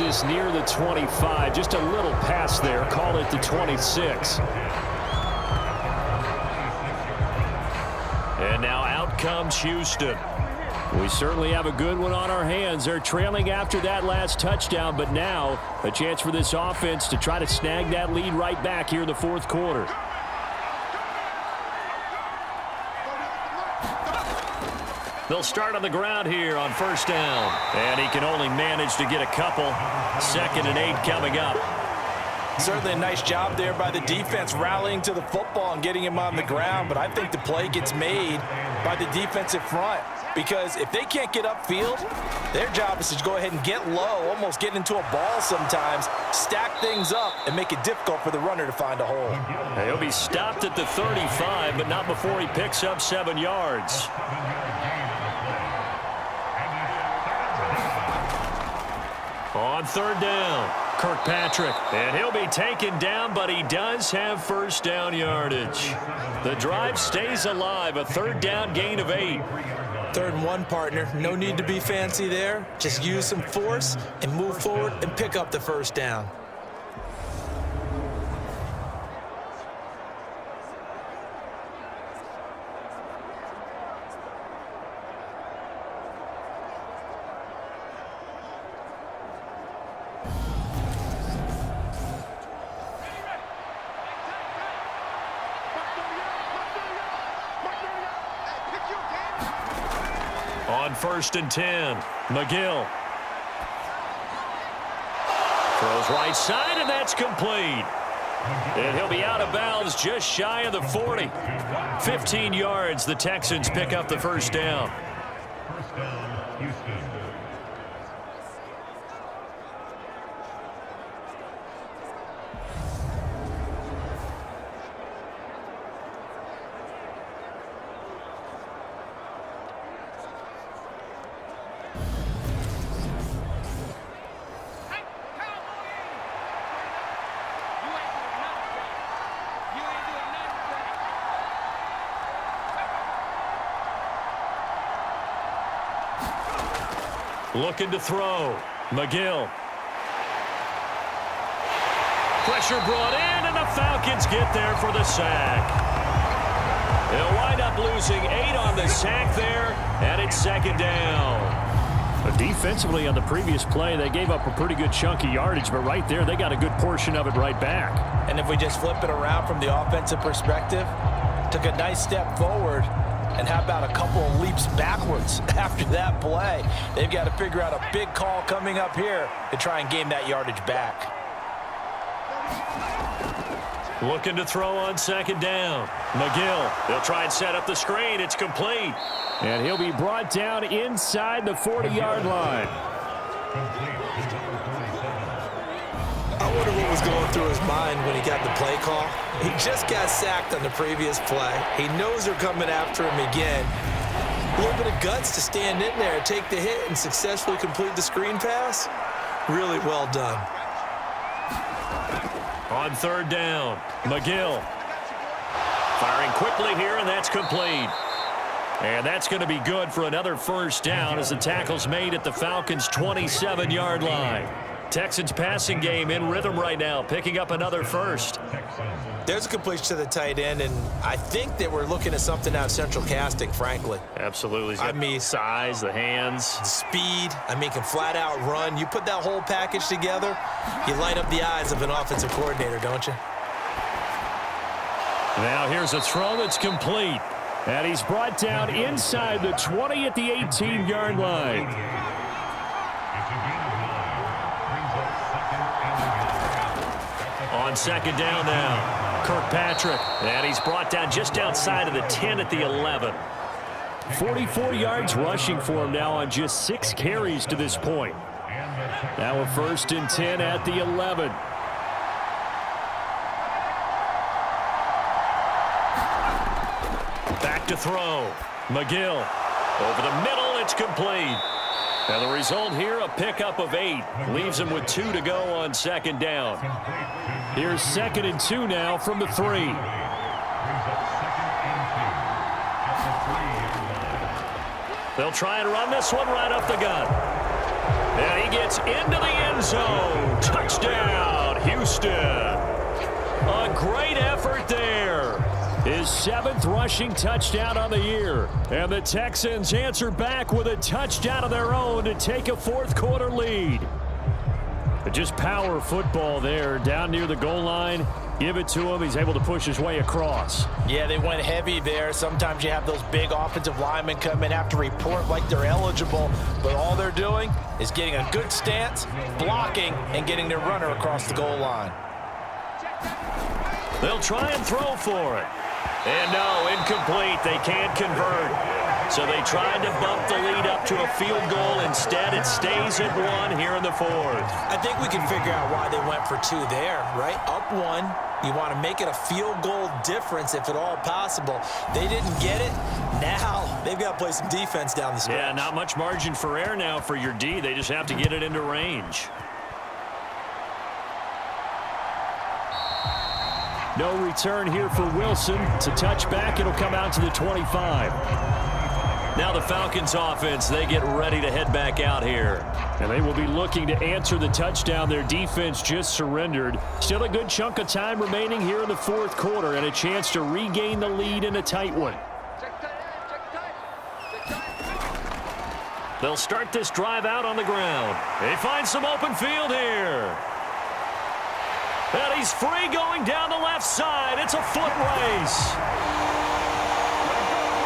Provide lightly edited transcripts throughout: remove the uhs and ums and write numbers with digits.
this near the 25. Just a little pass there. Call it the 26. And now out comes Houston. We certainly have a good one on our hands. They're trailing after that last touchdown, but now a chance for this offense to try to snag that lead right back here in the fourth quarter. They'll start on the ground here on first down. And he can only manage to get a couple. 2nd and 8 coming up. Certainly a nice job there by the defense rallying to the football and getting him on the ground. But I think the play gets made by the defensive front. Because if they can't get upfield, their job is to go ahead and get low, almost get into a ball sometimes, stack things up, and make it difficult for the runner to find a hole. He'll be stopped at the 35, but not before he picks up 7 yards. On 3rd down, Kirkpatrick. And he'll be taken down, but he does have first down yardage. The drive stays alive, a 3rd down gain of 8. 3rd and 1, partner. No need to be fancy there. Just use some force and move forward and pick up the first down. On 1st and 10, McGill. Throws right side, and that's complete. And he'll be out of bounds just shy of the 40. 15 yards, the Texans pick up the first down. First down, Houston. Looking to throw. McGill. Pressure brought in, and the Falcons get there for the sack. They'll wind up losing 8 on the sack there, and it's 2nd down. But defensively on the previous play, they gave up a pretty good chunk of yardage, but right there, they got a good portion of it right back. And if we just flip it around from the offensive perspective, took a nice step forward, and how about a couple of leaps backwards after that play? They've got to figure out a big call coming up here to try and gain that yardage back. Looking to throw on 2nd down. McGill. They'll try and set up the screen. It's complete. And he'll be brought down inside the 40-yard line. I wonder what was going through his mind when he got the play call. He just got sacked on the previous play. He knows they're coming after him again. A little bit of guts to stand in there, take the hit, and successfully complete the screen pass. Really well done. On 3rd down, McGill. Firing quickly here, and that's complete. And that's going to be good for another first down as the tackle's made at the Falcons' 27-yard line. Texans passing game in rhythm right now, picking up another first. There's a completion to the tight end, and I think that we're looking at something out of central casting, frankly. Absolutely. I mean, size, the hands. Speed. I mean, can flat out run. You put that whole package together, you light up the eyes of an offensive coordinator, don't you? Now here's a throw that's complete. And he's brought down inside the 20 at the 18-yard line. On 2nd down now, Kirkpatrick. And he's brought down just outside of the 10 at the 11. 44 yards rushing for him now on just 6 carries to this point. Now a 1st and 10 at the 11. Back to throw. McGill. Over the middle, it's complete. And the result here, a pickup of 8. Leaves him with 2 to go on 2nd down. Here's 2nd and 2 now from the 3. They'll try and run this one right up the gut. And he gets into the end zone. Touchdown, Houston. A great effort there. His 7th rushing touchdown on the year. And the Texans answer back with a touchdown of their own to take a 4th quarter lead. But just power football there down near the goal line. Give it to him. He's able to push his way across. Yeah, they went heavy there. Sometimes you have those big offensive linemen come in, have to report like they're eligible, but all they're doing is getting a good stance, blocking, and getting their runner across the goal line. They'll try and throw for it. And no, incomplete. They can't convert. So they tried to bump the lead up to a field goal. Instead, it stays at 1 here in the 4th. I think we can figure out why they went for 2 there, right? Up 1, you want to make it a field goal difference if at all possible. They didn't get it. Now they've got to play some defense down the stretch. Yeah, not much margin for error now for your D. They just have to get it into range. No return here for Wilson. It's a touchback. It'll come out to the 25. Now the Falcons offense, they get ready to head back out here. And they will be looking to answer the touchdown their defense just surrendered. Still a good chunk of time remaining here in the 4th quarter and a chance to regain the lead in a tight one. They'll start this drive out on the ground. They find some open field here. And he's free going down the left side. It's a foot race.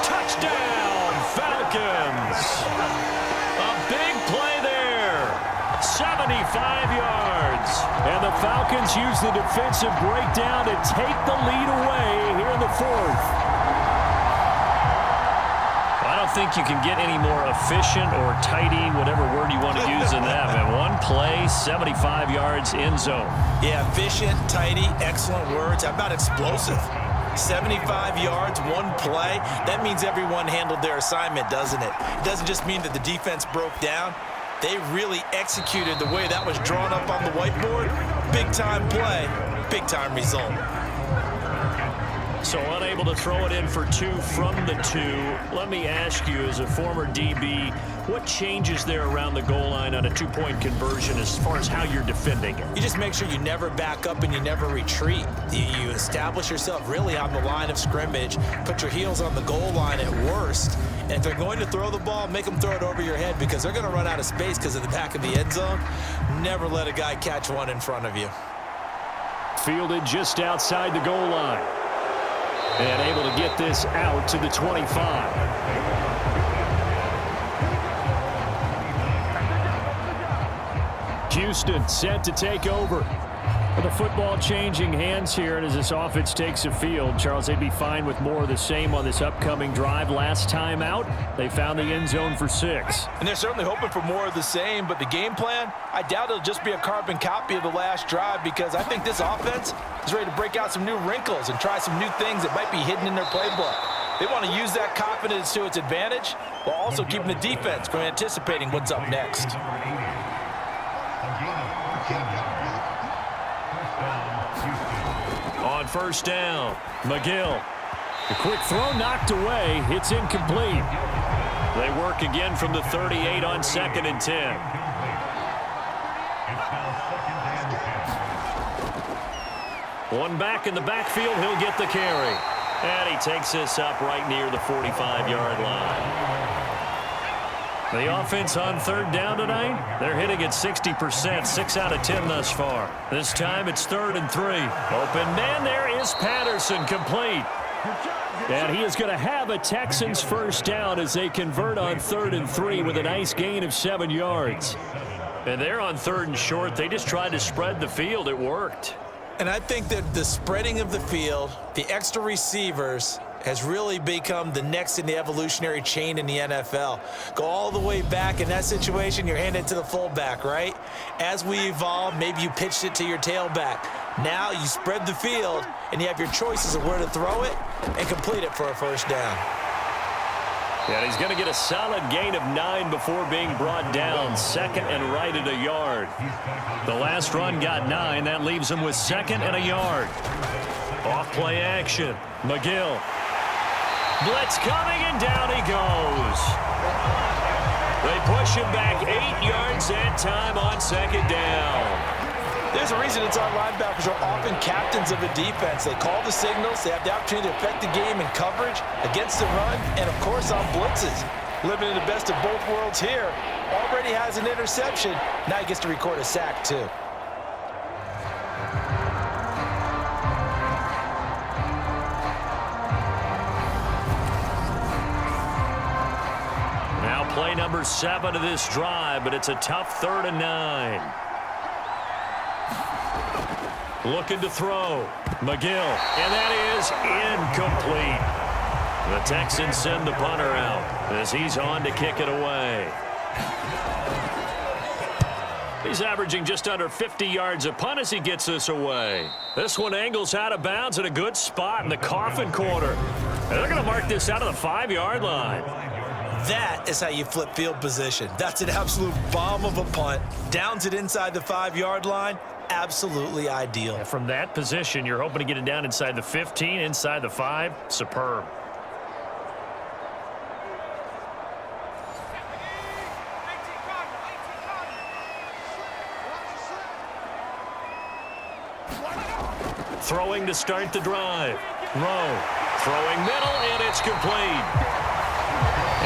Touchdown, Falcons. A big play there. 75 yards. And the Falcons use the defensive breakdown to take the lead away here in the 4th. I don't think you can get any more efficient or tidy, whatever word you want to use in that. Man, one play, 75 yards, end zone. Yeah, efficient, tidy, excellent words. How about explosive? 75 yards, one play. That means everyone handled their assignment, doesn't it? It doesn't just mean that the defense broke down. They really executed the way that was drawn up on the whiteboard. Big-time play, big-time result. So unable to throw it in for 2 from the 2. Let me ask you, as a former DB, what changes there around the goal line on a 2-point conversion as far as how you're defending it? You just make sure you never back up and you never retreat. You establish yourself really on the line of scrimmage, put your heels on the goal line at worst, and if they're going to throw the ball, make them throw it over your head because they're going to run out of space because of the back of the end zone. Never let a guy catch one in front of you. Fielded just outside the goal line. And able to get this out to the 25. Houston set to take over. With the football changing hands here, and as this offense takes the field, Charles, they'd be fine with more of the same on this upcoming drive. Last time out, they found the end zone for 6. And they're certainly hoping for more of the same, but the game plan, I doubt it'll just be a carbon copy of the last drive because I think this offense is ready to break out some new wrinkles and try some new things that might be hidden in their playbook. They want to use that confidence to its advantage while also keeping the defense from anticipating what's up next. On first down, McGill. The quick throw knocked away. It's incomplete. They work again from the 38 on 2nd and 10. One back in the backfield. He'll get the carry. And he takes this up right near the 45-yard line. The offense on 3rd down tonight, they're hitting at 60%, 6 out of 10 thus far. This time it's 3rd and 3. Open man, there is Patterson, complete. And he is going to have a Texans first down as they convert on 3rd and 3 with a nice gain of 7 yards. And they're on 3rd and short. They just tried to spread the field. It worked. And I think that the spreading of the field, the extra receivers, has really become the next in the evolutionary chain in the NFL. Go all the way back in that situation, you're handed it to the fullback, right? As we evolve, maybe you pitched it to your tailback. Now you spread the field, and you have your choices of where to throw it and complete it for a first down. Yeah, he's going to get a solid gain of 9 before being brought down. 2nd and right at a yard. The last run got 9. That leaves him with 2nd and a yard. Off play action. McGill. Blitz coming, and down he goes. They push him back 8 yards that time on second down. There's a reason it's our linebackers are often captains of a defense. They call the signals. They have the opportunity to affect the game in coverage, against the run, and, of course, on blitzes. Living in the best of both worlds here. Already has an interception. Now he gets to record a sack, too. Now play number 7 of this drive, but it's a tough 3rd and 9. Looking to throw. McGill. And that is incomplete. The Texans send the punter out as he's on to kick it away. He's averaging just under 50 yards a punt as he gets this away. This one angles out of bounds at a good spot in the coffin corner. And they're going to mark this out of the 5-yard line. That is how you flip field position. That's an absolute bomb of a punt. Downs it inside the 5-yard line. Absolutely ideal. And from that position, you're hoping to get it down inside the 15, inside the 5. Superb. Throwing to start the drive. Rowe throwing middle, and it's complete.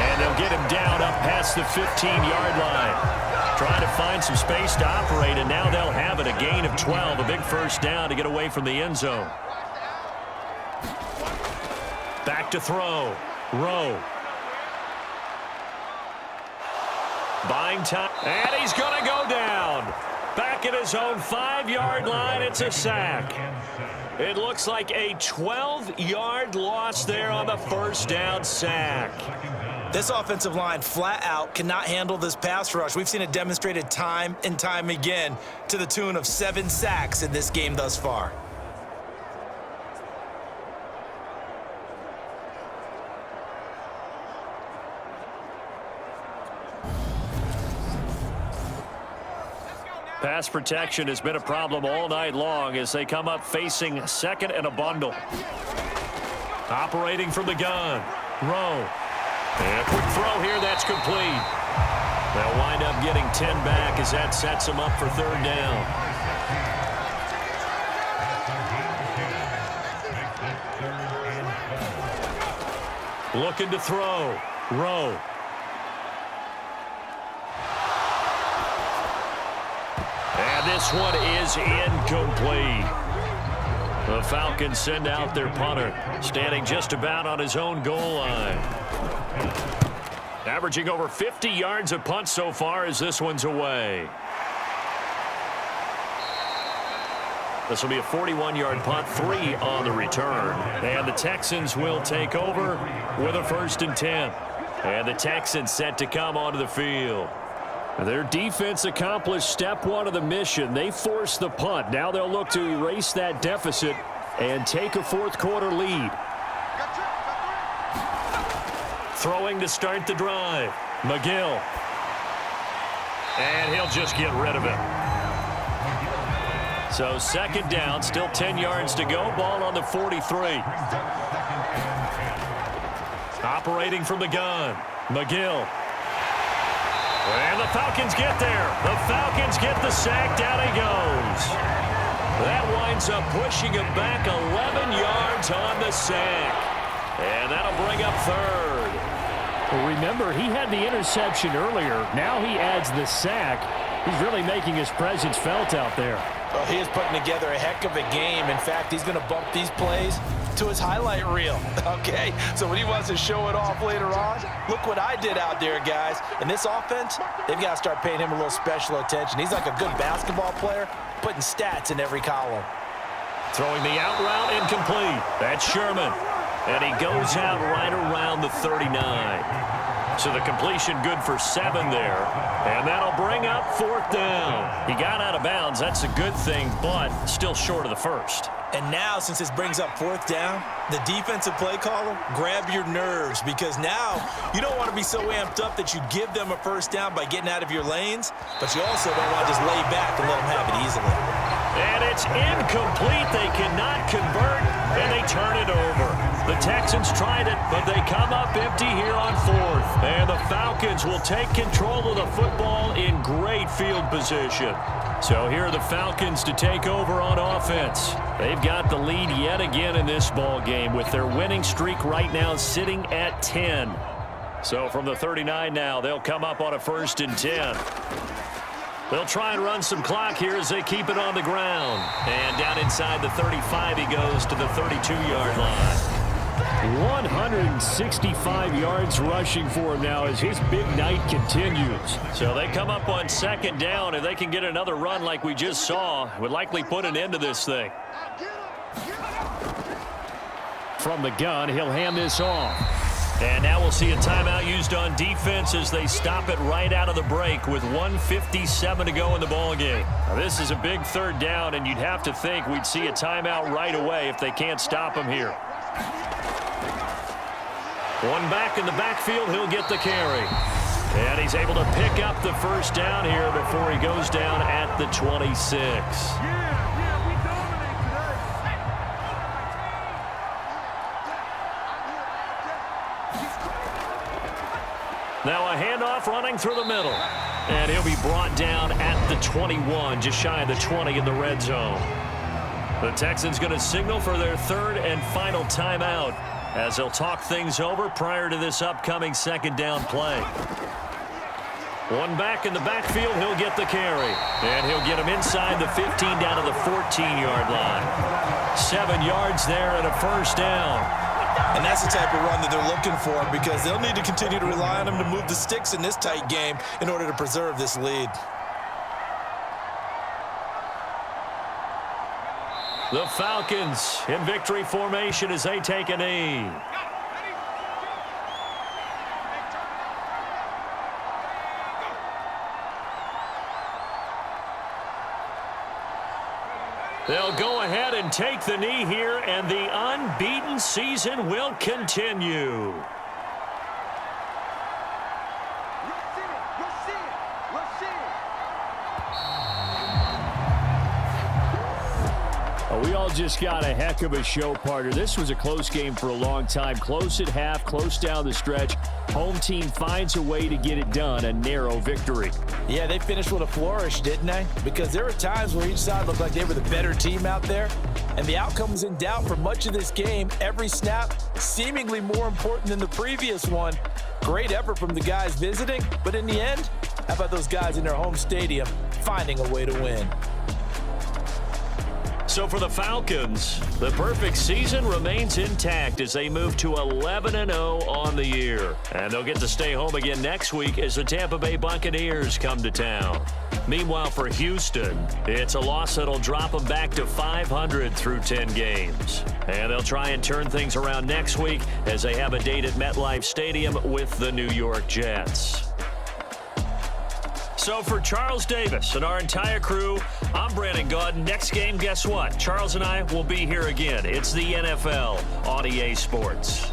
And they'll get him down up past the 15-yard line. Trying to find some space to operate, and now they'll have it. A gain of 12, a big first down to get away from the end zone. Back to throw. Rowe. Buying time, and he's going to go down. Back at his own 5-yard line, it's a sack. It looks like a 12-yard loss there on the first down sack. This offensive line flat out cannot handle this pass rush. We've seen it demonstrated time and time again to the tune of 7 sacks in this game thus far. Pass protection has been a problem all night long as they come up facing second and a bundle. Operating from the gun. Rowe. And a quick throw here, that's complete. They'll wind up getting 10 back as that sets them up for 3rd down. Looking to throw. Rowe. And this one is incomplete. The Falcons send out their punter, standing just about on his own goal line. Averaging over 50 yards a punt so far as this one's away. This will be a 41-yard punt, 3 on the return. And the Texans will take over with a 1st and 10. And the Texans set to come onto the field. Their defense accomplished step 1 of the mission. They forced the punt. Now they'll look to erase that deficit and take a 4th quarter lead. Throwing to start the drive. McGill. And he'll just get rid of it. So 2nd down, still 10 yards to go. Ball on the 43. Operating from the gun. McGill. And the Falcons get there. The Falcons get the sack. Down he goes. That winds up pushing him back 11 yards on the sack. And that'll bring up 3rd. Well, remember, he had the interception earlier. Now he adds the sack. He's really making his presence felt out there. Well, he is putting together a heck of a game. In fact, he's going to bump these plays to his highlight reel, okay? So when he wants to show it off later on, look what I did out there, guys. And this offense, they've got to start paying him a little special attention. He's like a good basketball player, putting stats in every column. Throwing the out route, incomplete. That's Sherman. And he goes out right around the 39. So the completion good for 7 there. And that'll bring up 4th down. He got out of bounds. That's a good thing, but still short of the 1st. And now, since this brings up 4th down, the defensive play caller, grab your nerves, because now you don't want to be so amped up that you give them a 1st down by getting out of your lanes, but you also don't want to just lay back and let them have it easily. And it's incomplete. They cannot convert, and they turn it over. The Texans tried it, but they come up empty here on fourth. And the Falcons will take control of the football in great field position. So here are the Falcons to take over on offense. They've got the lead yet again in this ball game with their winning streak right now sitting at 10. So from the 39 now, they'll come up on a 1st and 10. They'll try and run some clock here as they keep it on the ground. And down inside the 35, he goes to the 32-yard line. 165 yards rushing for him now as his big night continues. So they come up on 2nd down, and they can get another run like we just saw. Would likely put an end to this thing. From the gun, he'll hand this off. And now we'll see a timeout used on defense as they stop it right out of the break with 1:57 to go in the ballgame. Now this is a big 3rd down, and you'd have to think we'd see a timeout right away if they can't stop him here. One back in the backfield, he'll get the carry. And he's able to pick up the 1st down here before he goes down at the 26. Now a handoff running through the middle. And he'll be brought down at the 21, just shy of the 20 in the red zone. The Texans going to signal for their 3rd and final timeout as they'll talk things over prior to this upcoming 2nd down play. One back in the backfield, he'll get the carry. And he'll get him inside the 15 down to the 14-yard line. 7 yards there and a 1st down. And that's the type of run that they're looking for because they'll need to continue to rely on him to move the sticks in this tight game in order to preserve this lead. The Falcons in victory formation as they take a knee. They'll go ahead and take the knee here, and the unbeaten season will continue. We all just got a heck of a show, partner. This was a close game for a long time. Close at half, close down the stretch. Home team finds a way to get it done, a narrow victory. Yeah, they finished with a flourish, didn't they? Because there were times where each side looked like they were the better team out there, and the outcome was in doubt for much of this game. Every snap seemingly more important than the previous one. Great effort from the guys visiting, but in the end, how about those guys in their home stadium finding a way to win? So for the Falcons, the perfect season remains intact as they move to 11-0 on the year. And they'll get to stay home again next week as the Tampa Bay Buccaneers come to town. Meanwhile, for Houston, it's a loss that'll drop them back to 500 through 10 games. And they'll try and turn things around next week as they have a date at MetLife Stadium with the New York Jets. So for Charles Davis and our entire crew, I'm Brandon Gaudin. Next game, guess what? Charles and I will be here again. It's the NFL on EA Sports.